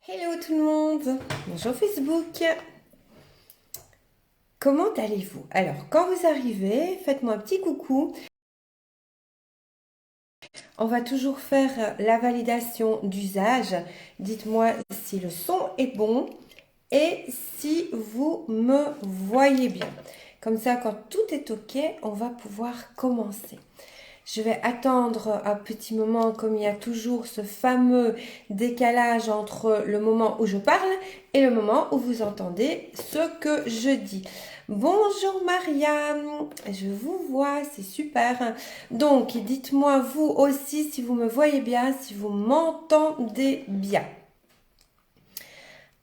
Hello tout le monde, bonjour Facebook, comment allez-vous? Alors quand vous arrivez, faites-moi un petit coucou, on va toujours faire la validation d'usage, dites-moi si le son est bon et si vous me voyez bien. Comme ça quand tout est ok, on va pouvoir commencer. Je vais attendre un petit moment, comme il y a toujours ce fameux décalage entre le moment où je parle et le moment où vous entendez ce que je dis. Bonjour Mariam, je vous vois, c'est super. Donc, dites-moi vous aussi si vous me voyez bien, si vous m'entendez bien.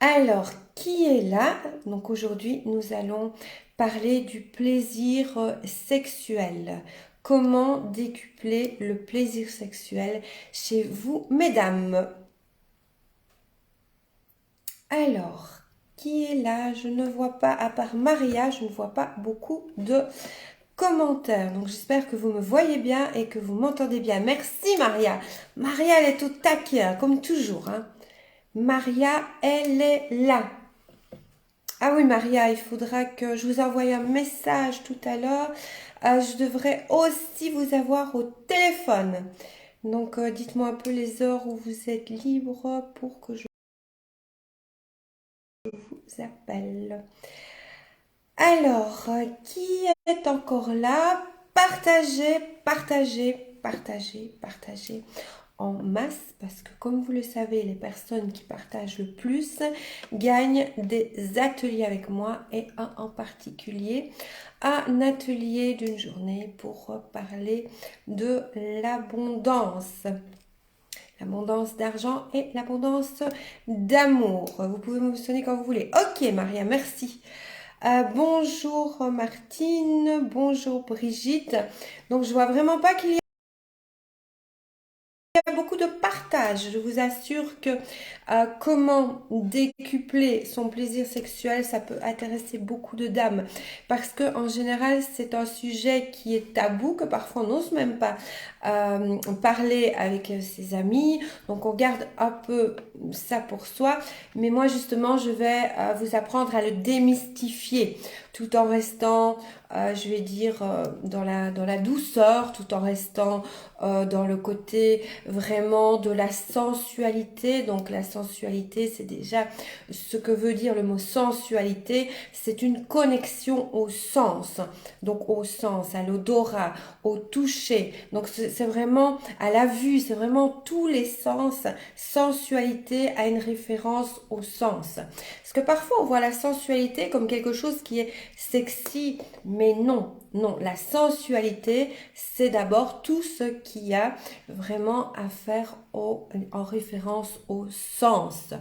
Alors, qui est là? Donc aujourd'hui, nous allons parler du plaisir sexuel. Comment décupler le plaisir sexuel chez vous, mesdames? Alors, qui est là? Je ne vois pas, à part Maria, je ne vois pas beaucoup de commentaires. Donc j'espère que vous me voyez bien et que vous m'entendez bien. Merci Maria. Maria, elle est au taquet, hein, comme toujours, hein. Maria, elle est là. Ah oui, Maria, il faudra que je vous envoie un message tout à l'heure. Je devrais aussi vous avoir au téléphone. Donc, dites-moi un peu les heures où vous êtes libre pour que je vous appelle. Alors, qui est encore là? Partagez, partagez, partagez, partagez en masse parce que comme vous le savez, les personnes qui partagent le plus gagnent des ateliers avec moi et un en particulier un atelier d'une journée pour parler de l'abondance. L'abondance d'argent et l'abondance d'amour. Vous pouvez me sonner quand vous voulez. Ok Maria, merci. Bonjour Martine, bonjour Brigitte. Donc je vois vraiment pas qu'il y a beaucoup de partage. Je vous assure que comment décupler son plaisir sexuel, ça peut intéresser beaucoup de dames. Parce que en général, c'est un sujet qui est tabou, que parfois on n'ose même pas parler avec ses amis. Donc on garde un peu ça pour soi. Mais moi justement, je vais vous apprendre à le démystifier tout en restant, je vais dire, dans la douceur, tout en restant dans le côté vraiment de la sensualité. Donc la sensualité, c'est déjà ce que veut dire le mot sensualité, c'est une connexion au sens, donc au sens, à l'odorat, au toucher. Donc c'est vraiment à la vue, c'est vraiment tous les sens. Sensualité a une référence au sens. Parce que parfois on voit la sensualité comme quelque chose qui est sexy, mais non, non, la sensualité, c'est d'abord tout ce qui a vraiment à faire en référence au sens,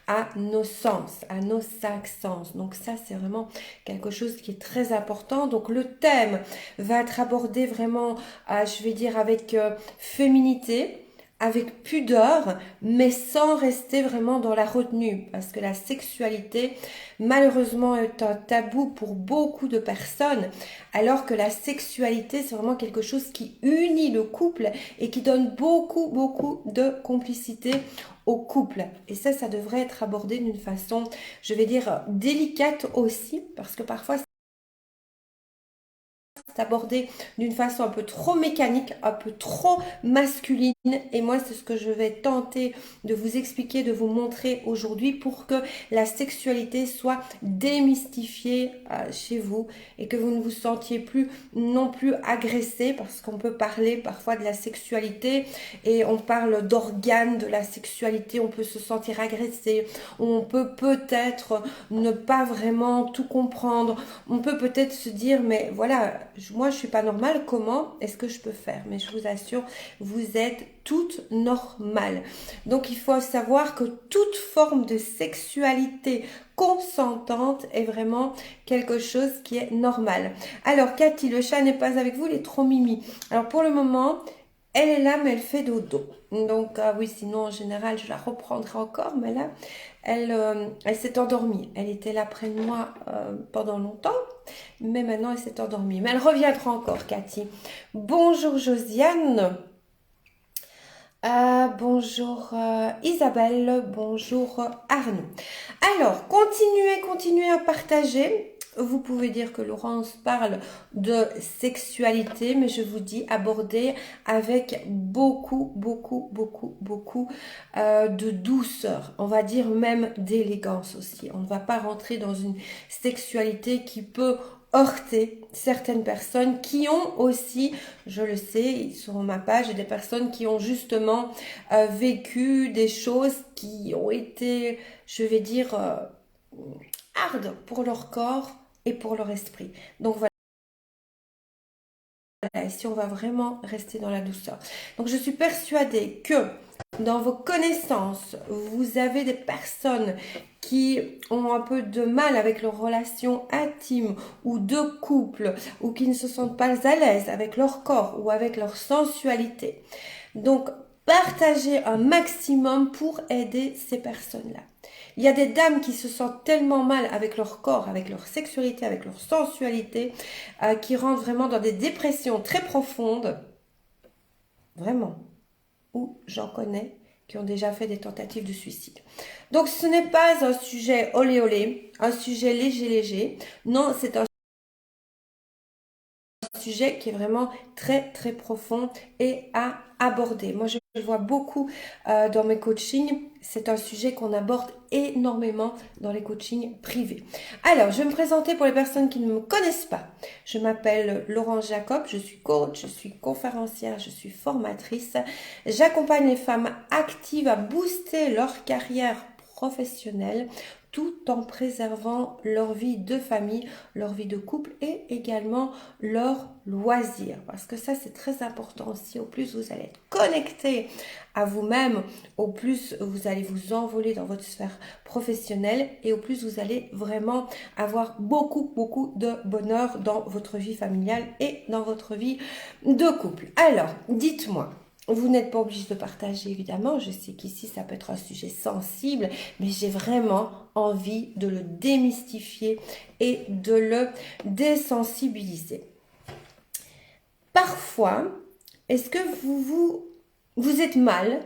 à nos sens, à nos cinq sens. Donc ça, c'est vraiment quelque chose qui est très important. Donc le thème va être abordé vraiment, je vais dire, avec féminité, avec pudeur, mais sans rester vraiment dans la retenue, parce que la sexualité, malheureusement, est un tabou pour beaucoup de personnes, alors que la sexualité, c'est vraiment quelque chose qui unit le couple et qui donne beaucoup, beaucoup de complicité au couple. Et ça devrait être abordé d'une façon, je vais dire, délicate aussi, parce que parfois, abordé d'une façon un peu trop mécanique, un peu trop masculine. Et moi, c'est ce que je vais tenter de vous expliquer, de vous montrer aujourd'hui pour que la sexualité soit démystifiée chez vous et que vous ne vous sentiez plus non plus agressé parce qu'on peut parler parfois de la sexualité et on parle d'organes de la sexualité, on peut se sentir agressé, on peut peut-être ne pas vraiment tout comprendre, on peut peut-être se dire mais voilà, moi je suis pas normale, comment est-ce que je peux faire? Mais je vous assure, vous êtes toutes normales. Donc il faut savoir que toute forme de sexualité consentante est vraiment quelque chose qui est normal. Alors Cathy, le chat n'est pas avec vous, il est trop mimi. Alors pour le moment, elle est là, mais elle fait dodo. Donc oui, sinon en général, je la reprendrai encore, mais là, elle s'est endormie. Elle était là près de moi pendant longtemps, mais maintenant elle s'est endormie. Mais elle reviendra encore, Cathy. Bonjour Josiane. Bonjour Isabelle, bonjour Arnaud. Alors, continuez à partager. Vous pouvez dire que Laurence parle de sexualité, mais je vous dis aborder avec beaucoup de douceur. On va dire même d'élégance aussi. On ne va pas rentrer dans une sexualité qui peut heurter certaines personnes qui ont aussi, je le sais, sur ma page, des personnes qui ont justement vécu des choses qui ont été, je vais dire, hard pour leur corps et pour leur esprit. Donc voilà, si on va vraiment rester dans la douceur. Donc je suis persuadée que dans vos connaissances, vous avez des personnes qui ont un peu de mal avec leurs relations intimes ou de couple, ou qui ne se sentent pas à l'aise avec leur corps ou avec leur sensualité. Donc, partagez un maximum pour aider ces personnes-là. Il y a des dames qui se sentent tellement mal avec leur corps, avec leur sexualité, avec leur sensualité, qui rentrent vraiment dans des dépressions très profondes, vraiment, où j'en connais qui ont déjà fait des tentatives de suicide. Donc ce n'est pas un sujet olé olé, un sujet léger. Non, c'est un sujet qui est vraiment très profond et à aborder. Moi, je le vois beaucoup dans mes coachings. C'est un sujet qu'on aborde énormément dans les coachings privés. Alors, je vais me présenter pour les personnes qui ne me connaissent pas. Je m'appelle Laurence Jacob, je suis coach, je suis conférencière, je suis formatrice. J'accompagne les femmes actives à booster leur carrière professionnelle tout en préservant leur vie de famille, leur vie de couple et également leurs loisirs. Parce que ça, c'est très important aussi. Au plus vous allez être connecté à vous-même, au plus vous allez vous envoler dans votre sphère professionnelle et au plus vous allez vraiment avoir beaucoup de bonheur dans votre vie familiale et dans votre vie de couple. Alors, dites-moi. Vous n'êtes pas obligé de partager, évidemment. Je sais qu'ici, ça peut être un sujet sensible, mais j'ai vraiment envie de le démystifier et de le désensibiliser. Parfois, est-ce que vous êtes mal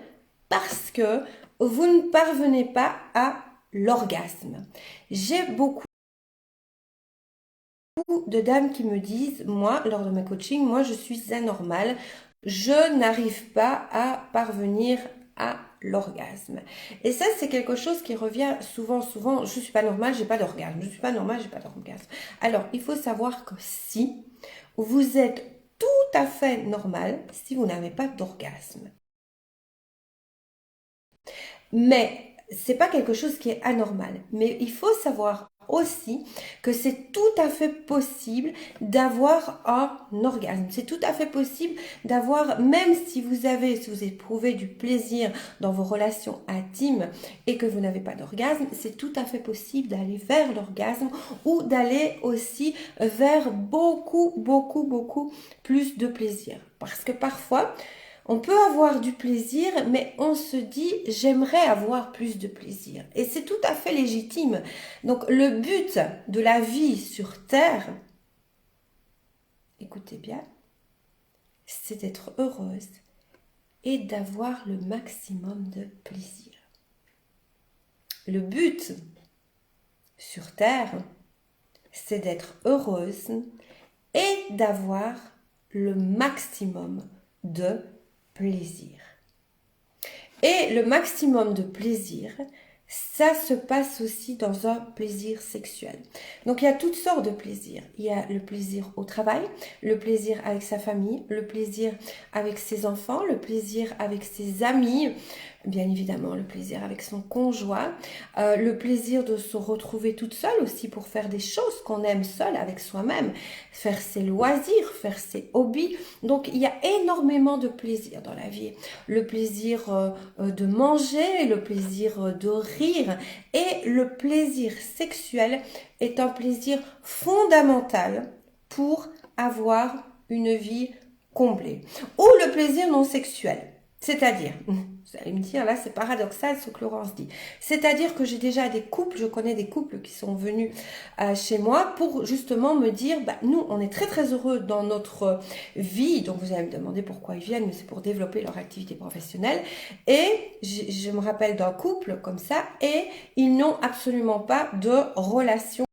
parce que vous ne parvenez pas à l'orgasme? J'ai beaucoup de dames qui me disent, moi, lors de mes coachings, moi, je suis anormale. Je n'arrive pas à parvenir à l'orgasme. Et ça, c'est quelque chose qui revient souvent. Je suis pas normale, j'ai pas d'orgasme. Je suis pas normale, j'ai pas d'orgasme. Alors, il faut savoir que si vous êtes tout à fait normal, si vous n'avez pas d'orgasme, mais c'est pas quelque chose qui est anormal. Mais il faut savoir aussi que c'est tout à fait possible d'avoir un orgasme. C'est tout à fait possible d'avoir, même si vous éprouvez du plaisir dans vos relations intimes et que vous n'avez pas d'orgasme, c'est tout à fait possible d'aller vers l'orgasme ou d'aller aussi vers beaucoup plus de plaisir. Parce que parfois, on peut avoir du plaisir, mais on se dit j'aimerais avoir plus de plaisir. Et c'est tout à fait légitime. Donc le but de la vie sur Terre, écoutez bien, c'est d'être heureuse et d'avoir le maximum de plaisir. Le but sur Terre, c'est d'être heureuse et d'avoir le maximum de plaisir. Et le maximum de plaisir, ça se passe aussi dans un plaisir sexuel. Donc il y a toutes sortes de plaisirs. Il y a le plaisir au travail, le plaisir avec sa famille, le plaisir avec ses enfants, le plaisir avec ses amis, bien évidemment le plaisir avec son conjoint, le plaisir de se retrouver toute seule aussi pour faire des choses qu'on aime seule avec soi-même, faire ses loisirs, faire ses hobbies. Donc il y a énormément de plaisir dans la vie. Le plaisir de manger, le plaisir de rire et le plaisir sexuel est un plaisir fondamental pour avoir une vie comblée. Ou le plaisir non sexuel. C'est-à-dire, vous allez me dire, là c'est paradoxal ce que Laurence dit. C'est-à-dire que j'ai déjà des couples, je connais des couples qui sont venus chez moi pour justement me dire, bah, nous on est très très heureux dans notre vie, donc vous allez me demander pourquoi ils viennent, mais c'est pour développer leur activité professionnelle. Et je me rappelle d'un couple comme ça, et ils n'ont absolument pas de relation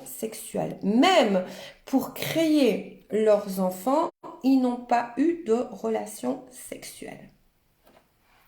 sexuelle. Même pour créer leurs enfants, ils n'ont pas eu de relation sexuelle.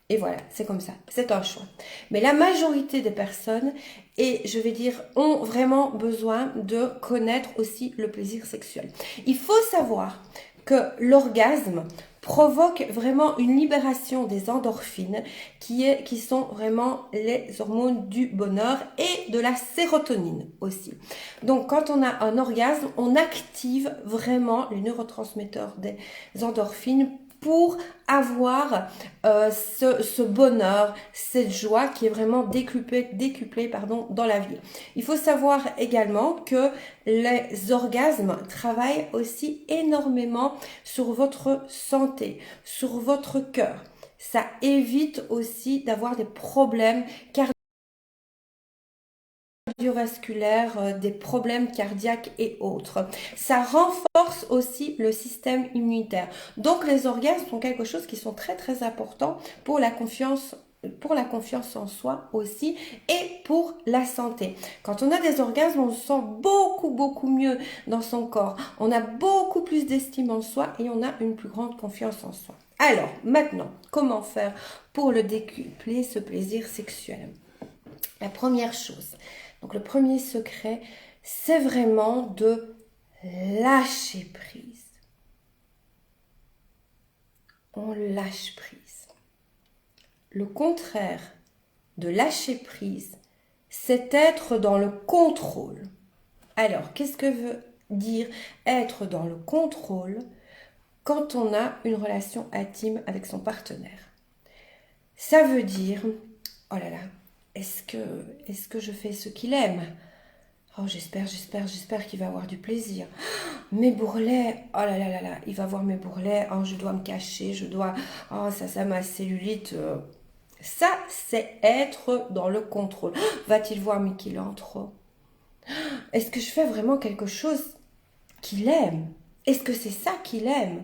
Et voilà, c'est comme ça, c'est un choix. Mais la majorité des personnes, et je vais dire, ont vraiment besoin de connaître aussi le plaisir sexuel. Il faut savoir que l'orgasme provoque vraiment une libération des endorphines qui sont vraiment les hormones du bonheur et de la sérotonine aussi. Donc quand on a un orgasme, on active vraiment les neurotransmetteurs des endorphines pour avoir ce bonheur, cette joie qui est vraiment décuplée dans la vie. Il faut savoir également que les orgasmes travaillent aussi énormément sur votre santé, sur votre cœur. Ça évite aussi d'avoir des problèmes cardiovasculaires, des problèmes cardiaques et autres. Ça renforce aussi le système immunitaire. Donc les orgasmes sont quelque chose qui sont très très importants pour la confiance en soi aussi et pour la santé. Quand on a des orgasmes, on se sent beaucoup mieux dans son corps. On a beaucoup plus d'estime en soi et on a une plus grande confiance en soi. Alors maintenant, comment faire pour le décupler, ce plaisir sexuel? La première chose, donc le premier secret, c'est vraiment de lâcher prise. On lâche prise. Le contraire de lâcher prise, c'est être dans le contrôle. Alors, qu'est-ce que veut dire être dans le contrôle quand on a une relation intime avec son partenaire? Ça veut dire, oh là là, est-ce que je fais ce qu'il aime? Oh, j'espère qu'il va avoir du plaisir. Mes bourrelets, oh là là là là, il va voir mes bourrelets, oh, je dois me cacher, oh, ça ma cellulite. Ça, c'est être dans le contrôle. Va-t-il voir mes kilos en trop? Est-ce que je fais vraiment quelque chose qu'il aime? Est-ce que c'est ça qu'il aime?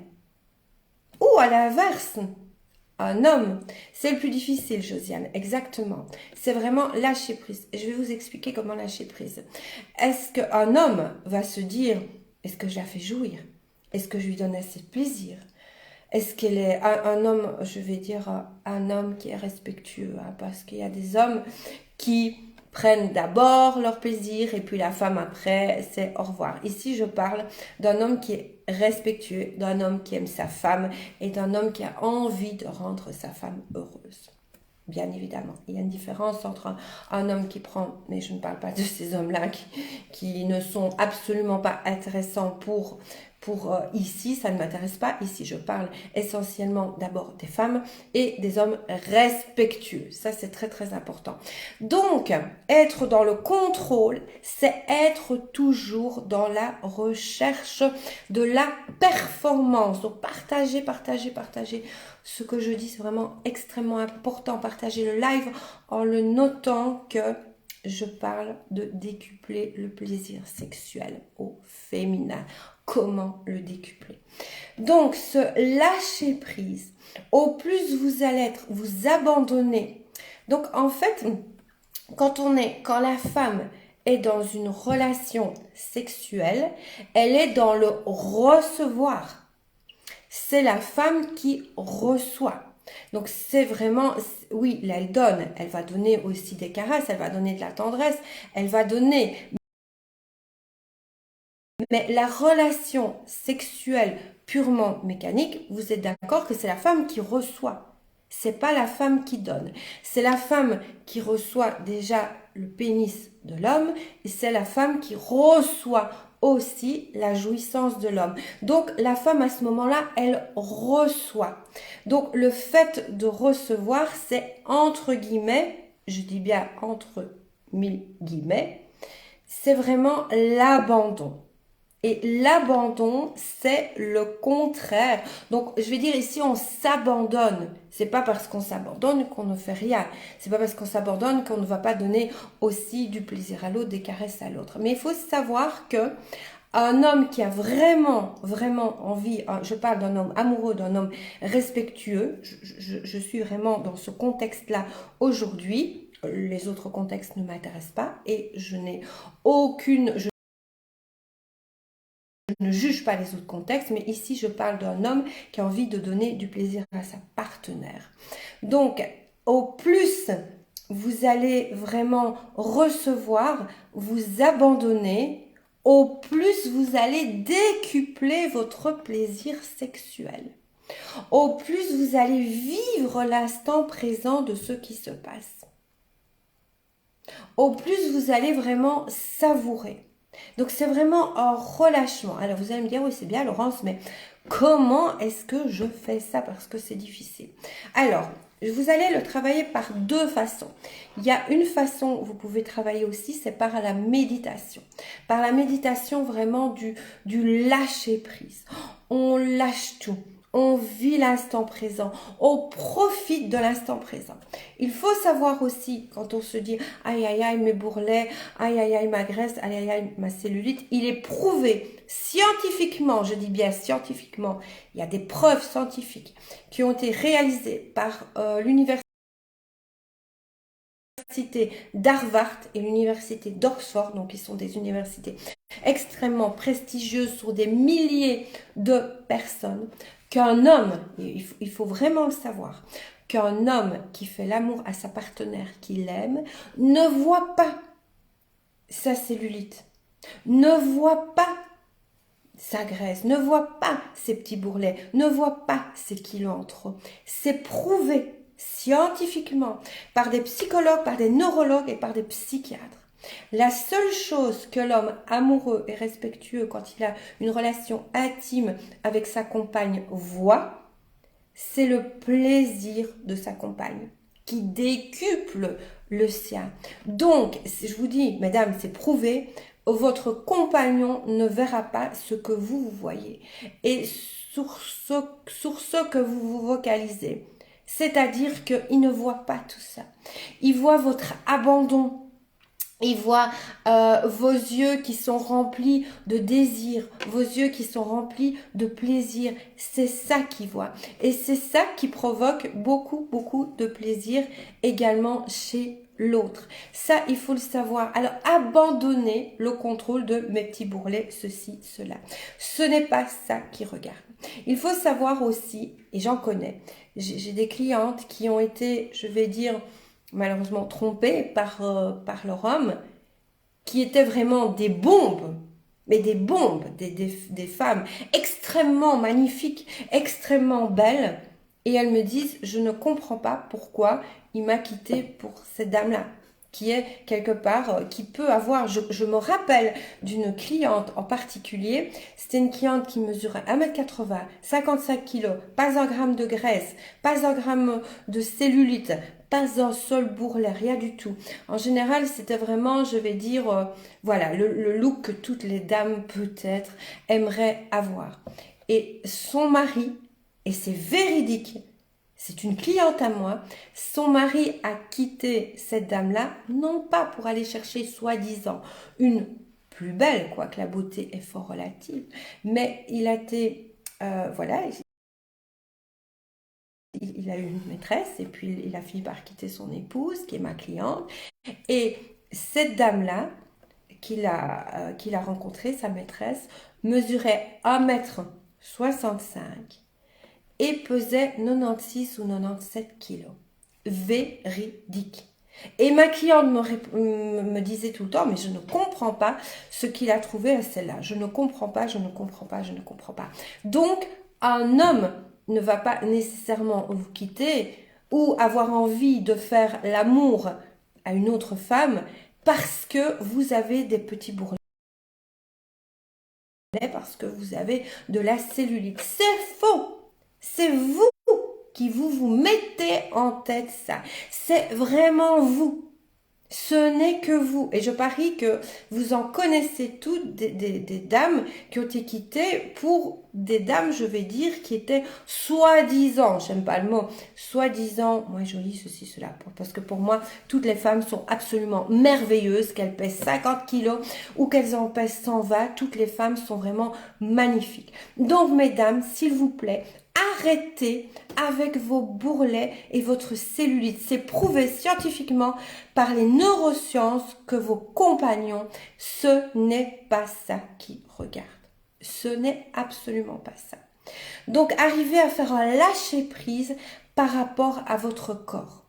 Ou à l'inverse, un homme, c'est le plus difficile, Josiane, exactement. C'est vraiment lâcher prise. Je vais vous expliquer comment lâcher prise. Est-ce qu'un homme va se dire, est-ce que je la fais jouir? Est-ce que je lui donne assez de plaisir? Est-ce qu'elle est un homme, je vais dire, un homme qui est respectueux, hein, parce qu'il y a des hommes qui prennent d'abord leur plaisir et puis la femme après, c'est au revoir. Ici, je parle d'un homme qui est respectueux, d'un homme qui aime sa femme et d'un homme qui a envie de rendre sa femme heureuse. Bien évidemment, il y a une différence entre un homme qui prend, mais je ne parle pas de ces hommes-là qui ne sont absolument pas intéressants pour ici, ça ne m'intéresse pas. Ici, je parle essentiellement d'abord des femmes et des hommes respectueux. Ça, c'est très, très important. Donc, être dans le contrôle, c'est être toujours dans la recherche de la performance. Donc, partager. Ce que je dis, c'est vraiment extrêmement important. Partager le live en le notant que je parle de décupler le plaisir sexuel au féminin. Comment le décupler? Donc, ce lâcher prise, au plus vous allez vous abandonner. Donc, en fait, quand la femme est dans une relation sexuelle, elle est dans le recevoir. C'est la femme qui reçoit. Donc c'est vraiment, oui, là, elle donne, elle va donner aussi des caresses, elle va donner de la tendresse, elle va donner. Mais la relation sexuelle purement mécanique, vous êtes d'accord que c'est la femme qui reçoit. C'est pas la femme qui donne. C'est la femme qui reçoit déjà le pénis de l'homme et c'est la femme qui reçoit aussi la jouissance de l'homme. Donc la femme à ce moment-là, elle reçoit. Donc le fait de recevoir, c'est entre guillemets, je dis bien entre mille guillemets, c'est vraiment l'abandon. Et l'abandon, c'est le contraire. Donc, je vais dire ici, on s'abandonne. C'est pas parce qu'on s'abandonne qu'on ne fait rien. C'est pas parce qu'on s'abandonne qu'on ne va pas donner aussi du plaisir à l'autre, des caresses à l'autre. Mais il faut savoir que un homme qui a vraiment, vraiment envie, je parle d'un homme amoureux, d'un homme respectueux, je suis vraiment dans ce contexte-là aujourd'hui. Les autres contextes ne m'intéressent pas et je n'ai aucune, je ne juge pas les autres contextes, mais ici je parle d'un homme qui a envie de donner du plaisir à sa partenaire. Donc, au plus vous allez vraiment recevoir, vous abandonner, au plus vous allez décupler votre plaisir sexuel. Au plus vous allez vivre l'instant présent de ce qui se passe. Au plus vous allez vraiment savourer. Donc c'est vraiment un relâchement. Alors vous allez me dire, oui c'est bien Laurence, mais comment est-ce que je fais ça? Parce que c'est difficile. Alors, vous allez le travailler par deux façons. Il y a une façon où vous pouvez travailler aussi, c'est par la méditation. Par la méditation vraiment du lâcher prise. On lâche tout. On vit l'instant présent, on profite de l'instant présent. Il faut savoir aussi, quand on se dit « aïe aïe aïe mes bourrelets, aïe aïe aïe ma graisse, aïe aïe aïe ma cellulite », il est prouvé scientifiquement, je dis bien scientifiquement, il y a des preuves scientifiques qui ont été réalisées par l'université d'Harvard et l'université d'Oxford, donc qui sont des universités extrêmement prestigieuses sur des milliers de personnes, qu'un homme, il faut vraiment le savoir, qu'un homme qui fait l'amour à sa partenaire qu'il aime ne voit pas sa cellulite, ne voit pas sa graisse, ne voit pas ses petits bourrelets, ne voit pas ses kilos en trop. C'est prouvé scientifiquement par des psychologues, par des neurologues et par des psychiatres. La seule chose que l'homme amoureux et respectueux, quand il a une relation intime avec sa compagne, voit, c'est le plaisir de sa compagne qui décuple le sien. Donc, je vous dis, mesdames, c'est prouvé, votre compagnon ne verra pas ce que vous voyez et sur ce que vous vous vocalisez. C'est-à-dire qu'il ne voit pas tout ça. Il voit votre abandon. Il voit vos yeux qui sont remplis de désir, vos yeux qui sont remplis de plaisir. C'est ça qu'il voit. Et c'est ça qui provoque beaucoup, beaucoup de plaisir également chez l'autre. Ça, il faut le savoir. Alors, abandonnez le contrôle de mes petits bourrelets, ceci, cela. Ce n'est pas ça qui regarde. Il faut savoir aussi, et j'en connais, j'ai des clientes qui ont été, je vais dire, malheureusement trompées par leur homme, qui étaient vraiment des bombes, mais des bombes, des femmes extrêmement magnifiques, extrêmement belles, et elles me disent, je ne comprends pas pourquoi il m'a quitté pour cette dame-là, qui est quelque part, qui peut avoir, je me rappelle d'une cliente en particulier, c'était une cliente qui mesurait 1m80, 55 kg, pas un gramme de graisse, pas un gramme de cellulite, pas un seul bourrelet, rien du tout. En général, c'était vraiment, je vais dire, voilà, le look que toutes les dames peut-être aimeraient avoir. Et son mari, et c'est véridique, c'est une cliente à moi, son mari a quitté cette dame-là, non pas pour aller chercher soi-disant une plus belle, quoique la beauté est fort relative, mais il a été, voilà, il a eu une maîtresse et puis il a fini par quitter son épouse, qui est ma cliente. Et cette dame-là, qu'il a rencontrée, sa maîtresse, mesurait 1m65 et pesait 96 ou 97 kilos. Véridique. Et ma cliente me disait tout le temps, mais je ne comprends pas ce qu'il a trouvé à celle-là. Je ne comprends pas, je ne comprends pas, je ne comprends pas. Donc, un homme ne va pas nécessairement vous quitter ou avoir envie de faire l'amour à une autre femme parce que vous avez des petits bourrelets, parce que vous avez de la cellulite. C'est faux. C'est vous qui vous mettez en tête ça. C'est vraiment vous. Ce n'est que vous. Et je parie que vous en connaissez toutes des dames qui ont été quittées pour des dames, je vais dire, qui étaient soi-disant, j'aime pas le mot, soi-disant, moi joli, ceci, cela. Parce que pour moi, toutes les femmes sont absolument merveilleuses, qu'elles pèsent 50 kilos ou qu'elles en pèsent 120, toutes les femmes sont vraiment magnifiques. Donc mesdames, s'il vous plaît, arrêtez avec vos bourrelets et votre cellulite. C'est prouvé scientifiquement par les neurosciences que vos compagnons, ce n'est pas ça qu'ils regardent. Ce n'est absolument pas ça. Donc, arrivez à faire un lâcher prise par rapport à votre corps.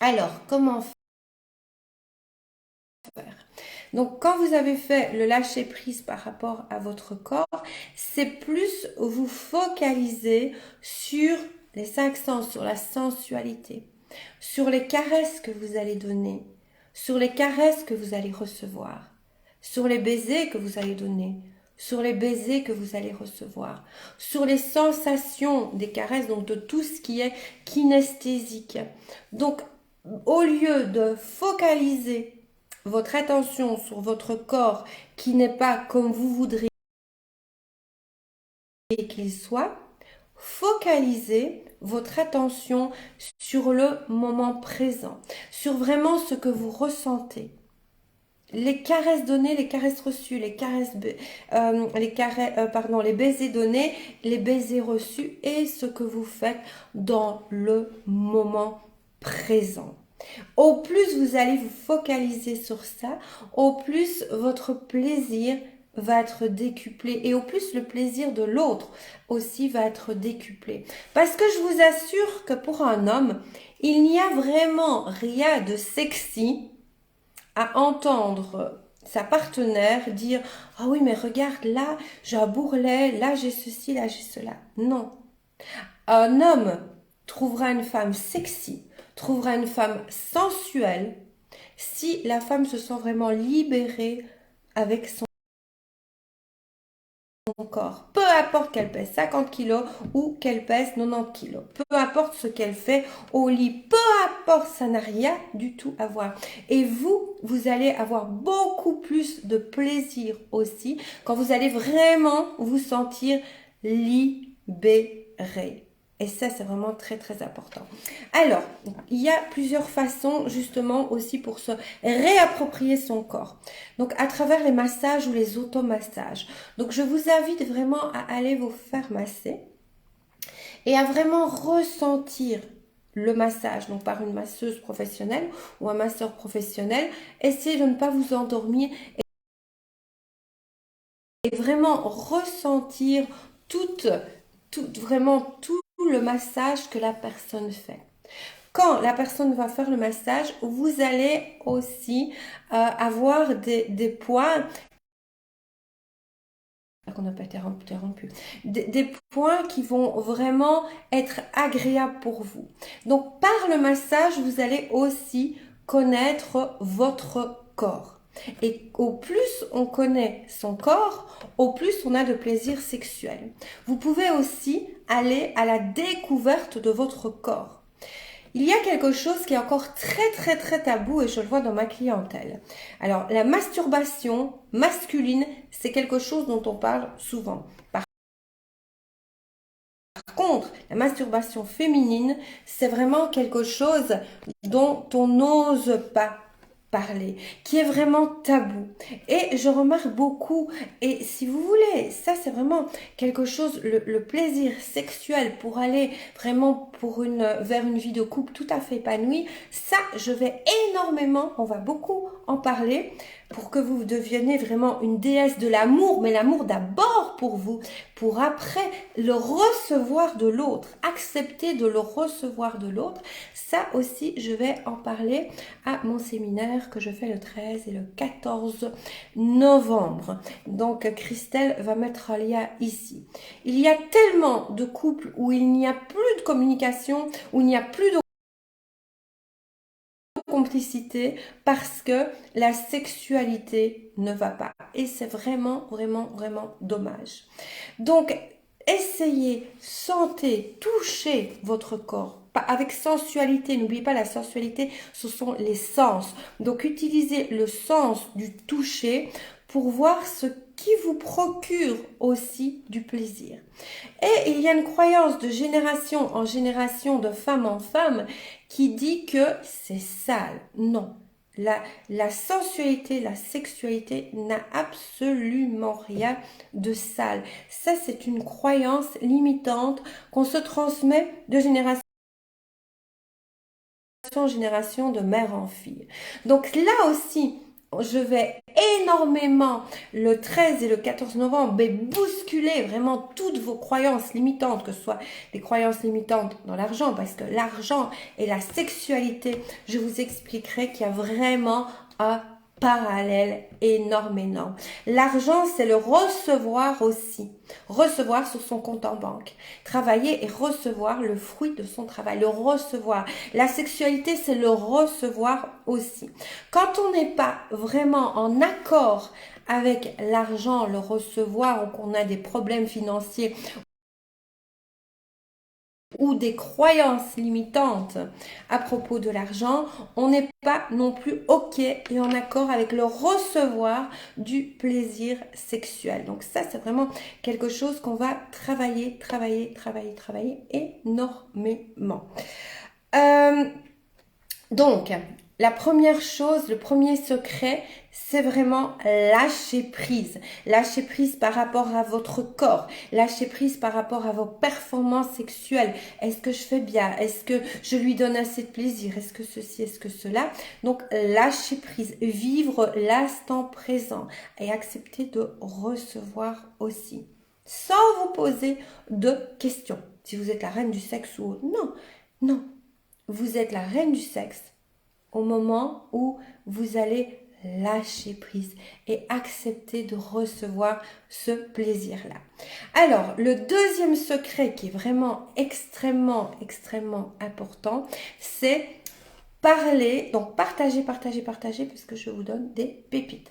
Alors, comment faire? Donc, quand vous avez fait le lâcher prise par rapport à votre corps, c'est plus vous focaliser sur les 5 sens, sur la sensualité, sur les caresses que vous allez donner, sur les caresses que vous allez recevoir, sur les baisers que vous allez donner, sur les baisers que vous allez recevoir, sur les sensations des caresses, donc de tout ce qui est kinesthésique. Donc, au lieu de focaliser votre attention sur votre corps qui n'est pas comme vous voudriez qu'il soit, focalisez votre attention sur le moment présent, sur vraiment ce que vous ressentez. Les caresses données, les caresses reçues, les baisers donnés, les baisers reçus et ce que vous faites dans le moment présent. Au plus vous allez vous focaliser sur ça, au plus votre plaisir va être décuplé et au plus le plaisir de l'autre aussi va être décuplé. Parce que je vous assure que pour un homme, il n'y a vraiment rien de sexy à entendre sa partenaire dire « Ah oui, mais regarde, là, j'ai un bourrelet, là, j'ai ceci, là, j'ai cela. » Non. Un homme trouvera une femme sexy, trouvera une femme sensuelle si la femme se sent vraiment libérée avec son corps. Peu importe qu'elle pèse 50 kilos ou qu'elle pèse 90 kilos. Peu importe ce qu'elle fait au lit. Peu importe, ça n'a rien du tout à voir. Et vous allez avoir beaucoup plus de plaisir aussi quand vous allez vraiment vous sentir libéré. Et ça, c'est vraiment très, très important. Alors, il y a plusieurs façons, justement, aussi pour se réapproprier son corps. Donc, à travers les massages ou les automassages. Donc, je vous invite vraiment à aller vous faire masser et à vraiment ressentir le massage, donc par une masseuse professionnelle ou un masseur professionnel. Essayez de ne pas vous endormir et vraiment ressentir vraiment tout le massage que la personne fait. Quand la personne va faire le massage, vous allez aussi avoir des points qu'on n'a pas interrompu, des points qui vont vraiment être agréables pour vous. Donc par le massage, vous allez aussi connaître votre corps. Et au plus on connaît son corps, au plus on a de plaisir sexuel. Vous pouvez aussi aller à la découverte de votre corps. Il y a quelque chose qui est encore très très très tabou et je le vois dans ma clientèle. Alors la masturbation masculine, c'est quelque chose dont on parle souvent. Par contre, la masturbation féminine, c'est vraiment quelque chose dont on n'ose pas parler, qui est vraiment tabou. Et je remarque beaucoup, et si vous voulez, ça c'est vraiment quelque chose, le plaisir sexuel pour aller vraiment vers une vie de couple tout à fait épanouie, ça je vais énormément, on va beaucoup en parler pour que vous deveniez vraiment une déesse de l'amour, mais l'amour d'abord pour vous, pour après le recevoir de l'autre, accepter de le recevoir de l'autre. Ça aussi, je vais en parler à mon séminaire que je fais le 13 et le 14 novembre. Donc, Christelle va mettre un lien ici. Il y a tellement de couples où il n'y a plus de communication, où il n'y a plus de complicité parce que la sexualité ne va pas. Et c'est vraiment, vraiment, vraiment dommage. Donc, essayez, sentez, touchez votre corps. avec sensualité. N'oubliez pas, la sensualité, ce sont les sens. Donc, utilisez le sens du toucher pour voir ce qui vous procure aussi du plaisir. Et il y a une croyance de génération en génération, de femme en femme, qui dit que c'est sale. Non. La sensualité, la sexualité n'a absolument rien de sale. Ça, c'est une croyance limitante qu'on se transmet de génération en génération, de mère en fille. Donc là aussi, je vais énormément le 13 et le 14 novembre bousculer vraiment toutes vos croyances limitantes, que ce soit des croyances limitantes dans l'argent, parce que l'argent et la sexualité, je vous expliquerai qu'il y a vraiment un parallèle énorme. L'argent, c'est le recevoir aussi. Recevoir sur son compte en banque. Travailler et recevoir le fruit de son travail. Le recevoir. La sexualité, c'est le recevoir aussi. Quand on n'est pas vraiment en accord avec l'argent, le recevoir, ou qu'on a des problèmes financiers, ou des croyances limitantes à propos de l'argent, on n'est pas non plus OK et en accord avec le recevoir du plaisir sexuel. Donc ça, c'est vraiment quelque chose qu'on va travailler énormément. Donc, la première chose, le premier secret, c'est vraiment lâcher prise. Lâcher prise par rapport à votre corps. Lâcher prise par rapport à vos performances sexuelles. Est-ce que je fais bien? Est-ce que je lui donne assez de plaisir? Est-ce que ceci? Est-ce que cela? Donc, lâcher prise. Vivre l'instant présent. Et accepter de recevoir aussi. Sans vous poser de questions. Si vous êtes la reine du sexe ou autre. Non, non. Vous êtes la reine du sexe au moment où vous allez lâcher prise et accepter de recevoir ce plaisir-là. Alors, le deuxième secret qui est vraiment extrêmement important, c'est parler, donc partagez, parce que je vous donne des pépites.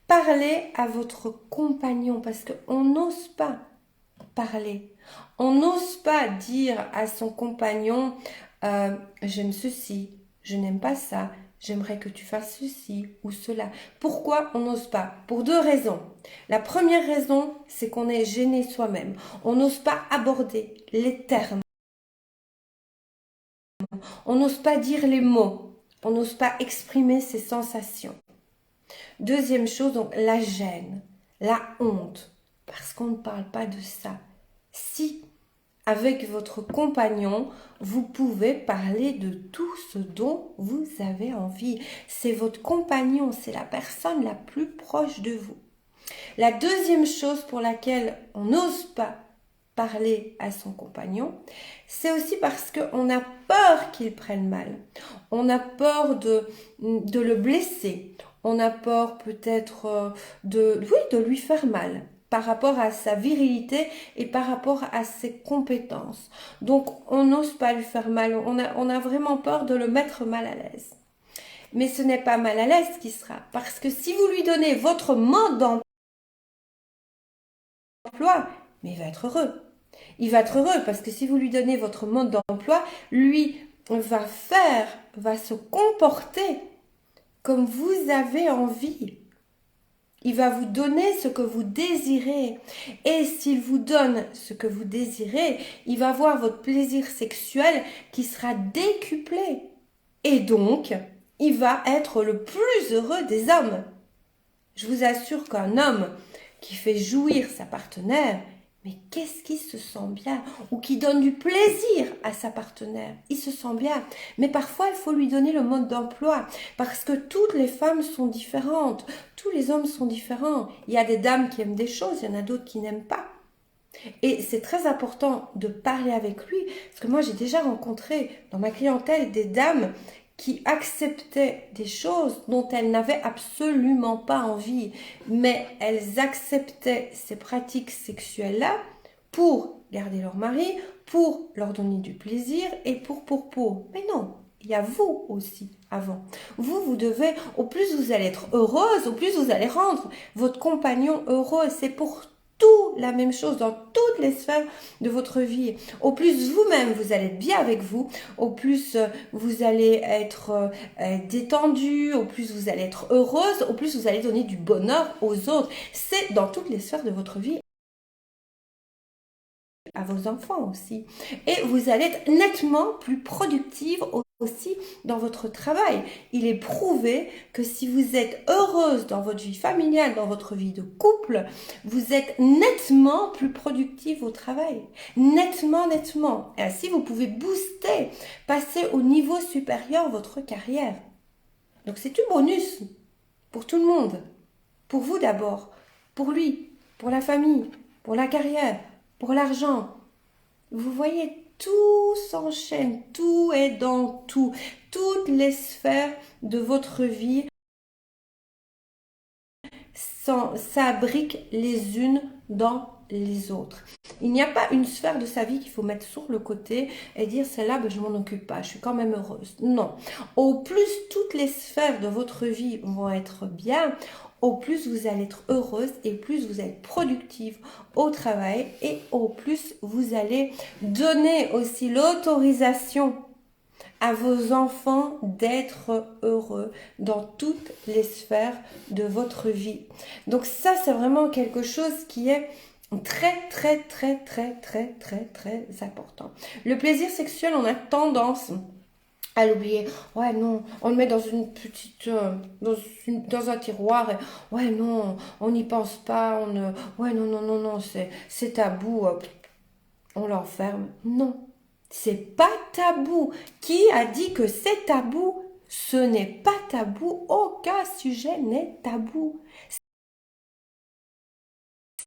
Parlez à votre compagnon parce qu'on n'ose pas parler. On n'ose pas dire à son compagnon j'aime ceci, je n'aime pas ça, j'aimerais que tu fasses ceci ou cela. Pourquoi on n'ose pas? Pour deux raisons. La première raison, c'est qu'on est gêné soi-même. On n'ose pas aborder les termes. On n'ose pas dire les mots. On n'ose pas exprimer ses sensations. Deuxième chose, donc la gêne, la honte, parce qu'on ne parle pas de ça. Si avec votre compagnon, vous pouvez parler de tout ce dont vous avez envie. C'est votre compagnon, c'est la personne la plus proche de vous. La deuxième chose pour laquelle on n'ose pas parler à son compagnon, c'est aussi parce qu'on a peur qu'il prenne mal. On a peur de le blesser. On a peur peut-être de lui faire mal par rapport à sa virilité et par rapport à ses compétences. Donc, on n'ose pas lui faire mal. On a vraiment peur de le mettre mal à l'aise. Mais ce n'est pas mal à l'aise qui sera. Parce que si vous lui donnez votre mode d'emploi, mais il va être heureux. Il va être heureux parce que si vous lui donnez votre mode d'emploi, lui va se comporter comme vous avez envie. Il va vous donner ce que vous désirez. Et s'il vous donne ce que vous désirez, il va voir votre plaisir sexuel qui sera décuplé. Et donc, il va être le plus heureux des hommes. Je vous assure qu'un homme qui fait jouir sa partenaire, mais qu'est-ce qui se sent bien? Ou qui donne du plaisir à sa partenaire, il se sent bien. Mais parfois, il faut lui donner le mode d'emploi. Parce que toutes les femmes sont différentes. Tous les hommes sont différents. Il y a des dames qui aiment des choses, il y en a d'autres qui n'aiment pas. Et c'est très important de parler avec lui. Parce que moi, j'ai déjà rencontré dans ma clientèle des dames qui acceptaient des choses dont elles n'avaient absolument pas envie, mais elles acceptaient ces pratiques sexuelles-là pour garder leur mari, pour leur donner du plaisir et pour. Mais non, il y a vous aussi avant. Vous devez, au plus vous allez être heureuse, au plus vous allez rendre votre compagnon heureux. C'est pour tout la même chose dans toutes les sphères de votre vie. Au plus vous-même, vous allez être bien avec vous, au plus vous allez être détendu, au plus vous allez être heureuse, au plus vous allez donner du bonheur aux autres. C'est dans toutes les sphères de votre vie, à vos enfants aussi. Et vous allez être nettement plus productive aussi dans votre travail. Il est prouvé que si vous êtes heureuse dans votre vie familiale, dans votre vie de couple, vous êtes nettement plus productive au travail. Nettement, nettement. Et ainsi, vous pouvez booster, passer au niveau supérieur votre carrière. Donc c'est un bonus pour tout le monde. Pour vous d'abord, pour lui, pour la famille, pour la carrière, pour l'argent. Vous voyez, tout s'enchaîne, tout est dans tout. Toutes les sphères de votre vie s'abriquent les unes dans les autres. Il n'y a pas une sphère de sa vie qu'il faut mettre sur le côté et dire celle-là, ben, je m'en occupe pas, je suis quand même heureuse. Non. Au plus toutes les sphères de votre vie vont être bien, au plus vous allez être heureuse et plus vous allez être productive au travail et au plus vous allez donner aussi l'autorisation à vos enfants d'être heureux dans toutes les sphères de votre vie. Donc ça, c'est vraiment quelque chose qui est très, très, très, très, très, très, très important. Le plaisir sexuel, on a tendance à l'oublier. Ouais, non, on le met dans une petite, dans un tiroir. Et, ouais, non, on n'y pense pas. Ouais, non, non, non, non, c'est tabou. On l'enferme. Non, c'est pas tabou. Qui a dit que c'est tabou? Ce n'est pas tabou. Aucun sujet n'est tabou.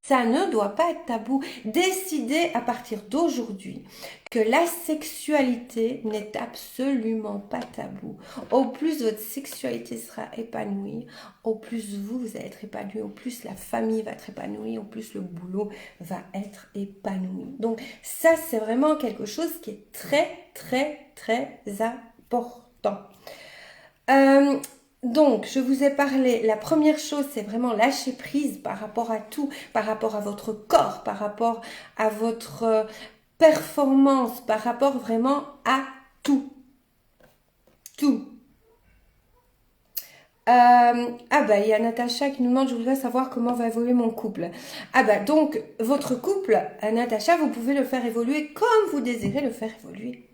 Ça ne doit pas être tabou. Décidez à partir d'aujourd'hui que la sexualité n'est absolument pas tabou. Au plus votre sexualité sera épanouie, au plus vous allez être épanoui, au plus la famille va être épanouie, au plus le boulot va être épanoui. Donc ça, c'est vraiment quelque chose qui est très, très, très important. Donc, je vous ai parlé, la première chose, c'est vraiment lâcher prise par rapport à tout, par rapport à votre corps, par rapport à votre performance, par rapport vraiment à tout. Tout. Ah bah, il y a Natacha qui nous demande, je voudrais savoir comment va évoluer mon couple. Ah bah, donc, votre couple, Natacha, vous pouvez le faire évoluer comme vous désirez le faire évoluer.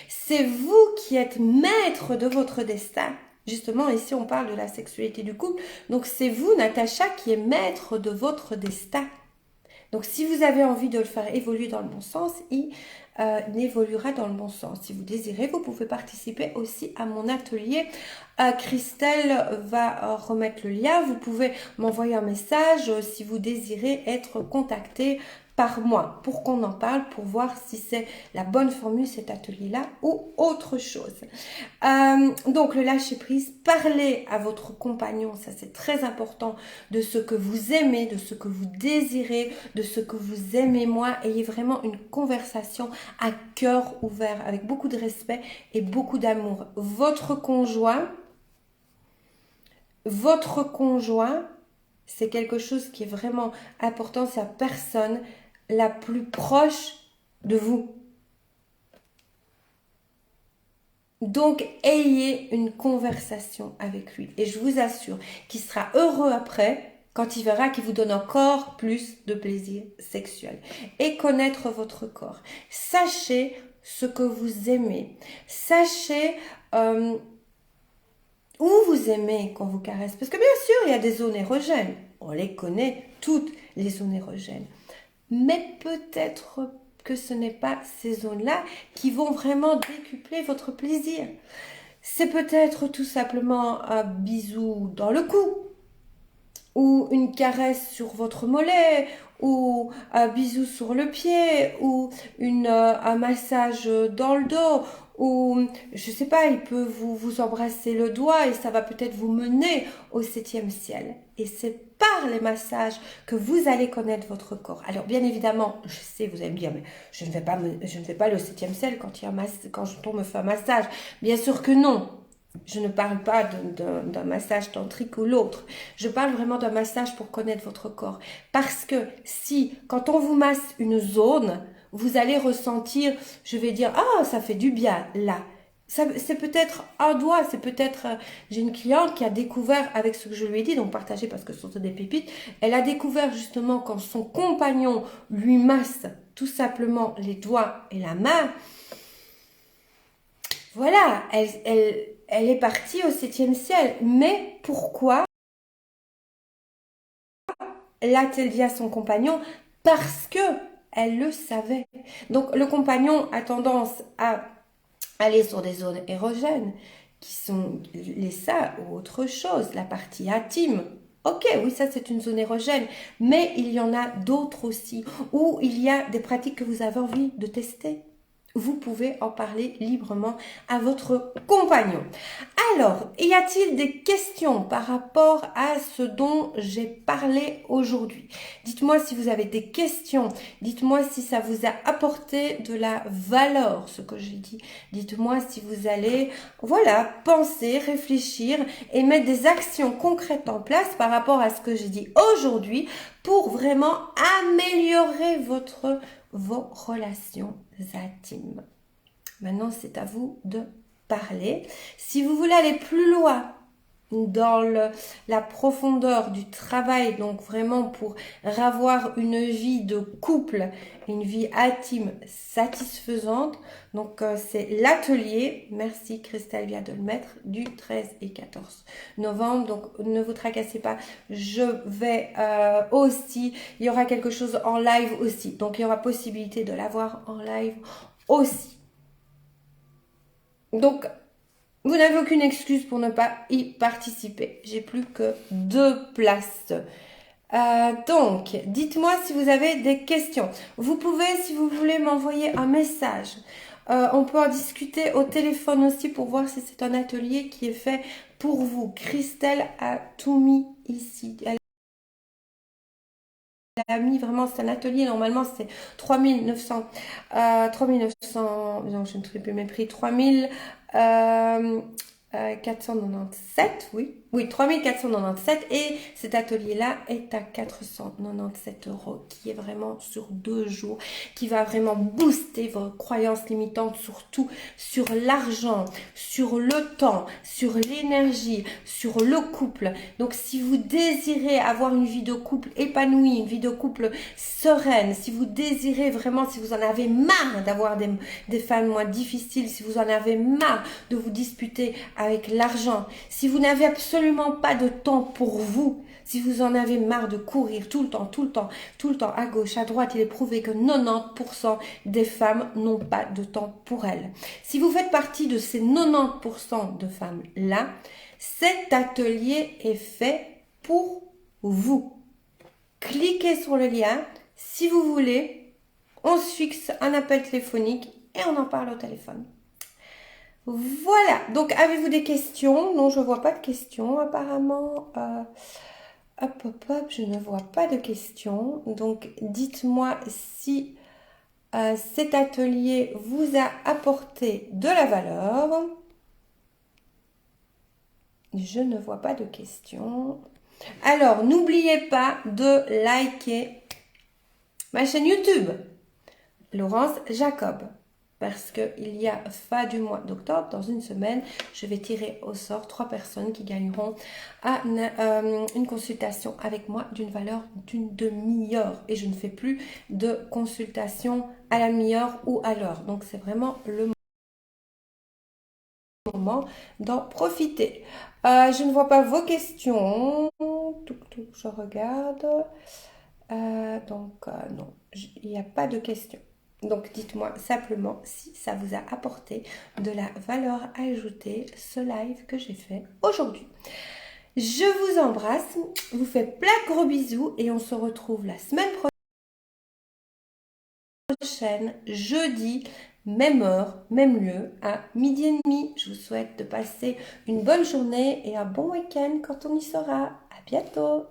C'est vous qui êtes maître de votre destin. Justement, ici, on parle de la sexualité du couple. Donc, c'est vous, Natacha, qui est maître de votre destin. Donc, si vous avez envie de le faire évoluer dans le bon sens, il évoluera dans le bon sens. Si vous désirez, vous pouvez participer aussi à mon atelier. Christelle va remettre le lien. Vous pouvez m'envoyer un message si vous désirez être contacté par moi pour qu'on en parle, pour voir si c'est la bonne formule cet atelier-là ou autre chose. Donc le lâcher prise, parlez à votre compagnon, ça c'est très important, de ce que vous aimez, de ce que vous désirez, de ce que vous aimez moins. Ayez vraiment une conversation à cœur ouvert, avec beaucoup de respect et beaucoup d'amour. Votre conjoint, c'est quelque chose qui est vraiment important, c'est la personne la plus proche de vous. Donc, ayez une conversation avec lui. Et je vous assure qu'il sera heureux après quand il verra qu'il vous donne encore plus de plaisir sexuel. Et connaître votre corps. Sachez ce que vous aimez. Sachez où vous aimez qu'on vous caresse. Parce que bien sûr, il y a des zones érogènes. On les connaît toutes, les zones érogènes. Mais peut-être que ce n'est pas ces zones-là qui vont vraiment décupler votre plaisir. C'est peut-être tout simplement un bisou dans le cou, ou une caresse sur votre mollet, ou un bisou sur le pied, ou un massage dans le dos, ou je sais pas, il peut vous embrasser le doigt et ça va peut-être vous mener au 7e ciel. Et c'est par les massages que vous allez connaître votre corps. Alors bien évidemment, je sais, vous allez me dire, mais je ne vais pas le 7e ciel quand on me fait un massage. Bien sûr que non. Je ne parle pas d'un massage tantrique ou l'autre. Je parle vraiment d'un massage pour connaître votre corps. Parce que si, quand on vous masse une zone, vous allez ressentir, je vais dire, ah, ça fait du bien là. C'est peut-être un doigt, c'est peut-être, j'ai une cliente qui a découvert avec ce que je lui ai dit, donc partagé parce que ce sont des pépites, elle a découvert justement quand son compagnon lui masse tout simplement les doigts et la main, voilà, elle est partie au 7e ciel. Mais pourquoi l'a-t-elle dit à son compagnon? Parce que elle le savait. Donc le compagnon a tendance à aller sur des zones érogènes, qui sont les seins ou autre chose, la partie intime. Ok, oui, ça c'est une zone érogène, mais il y en a d'autres aussi, où il y a des pratiques que vous avez envie de tester. Vous pouvez en parler librement à votre compagnon. Alors, y a-t-il des questions par rapport à ce dont j'ai parlé aujourd'hui? Dites-moi si vous avez des questions. Dites-moi si ça vous a apporté de la valeur, ce que j'ai dit. Dites-moi si vous allez, voilà, penser, réfléchir et mettre des actions concrètes en place par rapport à ce que j'ai dit aujourd'hui pour vraiment améliorer vos relations intimes. Maintenant, c'est à vous de parler. Si vous voulez aller plus loin dans la profondeur du travail, donc vraiment pour avoir une vie de couple, une vie intime satisfaisante, donc c'est l'atelier, merci Christelle vient de le mettre, du 13 et 14 novembre, donc ne vous tracassez pas, je vais aussi, il y aura quelque chose en live aussi, donc il y aura possibilité de l'avoir en live aussi. Donc, vous n'avez aucune excuse pour ne pas y participer. J'ai plus que 2 places. Donc, dites-moi si vous avez des questions. Vous pouvez, si vous voulez, m'envoyer un message. On peut en discuter au téléphone aussi pour voir si c'est un atelier qui est fait pour vous. Christelle a tout mis ici. Elle a mis vraiment, c'est un atelier, normalement c'est 3900, 3900, non je ne sais plus mes prix, 497, oui, 3497 et cet atelier-là est à 497 €, qui est vraiment sur 2 jours, qui va vraiment booster vos croyances limitantes, surtout sur l'argent, sur le temps, sur l'énergie, sur le couple. Donc si vous désirez avoir une vie de couple épanouie, une vie de couple sereine, si vous désirez vraiment, si vous en avez marre d'avoir des femmes moins difficiles, si vous en avez marre de vous disputer avec l'argent, si vous n'avez absolument pas de temps pour vous, si vous en avez marre de courir tout le temps, à gauche, à droite, il est prouvé que 90% des femmes n'ont pas de temps pour elles. Si vous faites partie de ces 90% de femmes-là, cet atelier est fait pour vous. Cliquez sur le lien si vous voulez. On se fixe un appel téléphonique et on en parle au téléphone. Voilà, donc avez-vous des questions? Non, je ne vois pas de questions apparemment. Hop, je ne vois pas de questions. Donc dites-moi si cet atelier vous a apporté de la valeur. Je ne vois pas de questions. Alors, n'oubliez pas de liker ma chaîne YouTube, Laurence Jacob. Parce qu'il y a fin du mois d'octobre, dans une semaine, je vais tirer au sort 3 personnes qui gagneront une consultation avec moi d'une valeur d'une demi-heure. Et je ne fais plus de consultation à la demi-heure ou à l'heure. Donc c'est vraiment le moment d'en profiter. Je ne vois pas vos questions. Je regarde. Non, il n'y a pas de questions. Donc dites-moi simplement si ça vous a apporté de la valeur ajoutée, ce live que j'ai fait aujourd'hui. Je vous embrasse, vous fais plein de gros bisous et on se retrouve la semaine prochaine, jeudi, même heure, même lieu, à 12h30. Je vous souhaite de passer une bonne journée et un bon week-end quand on y sera. À bientôt!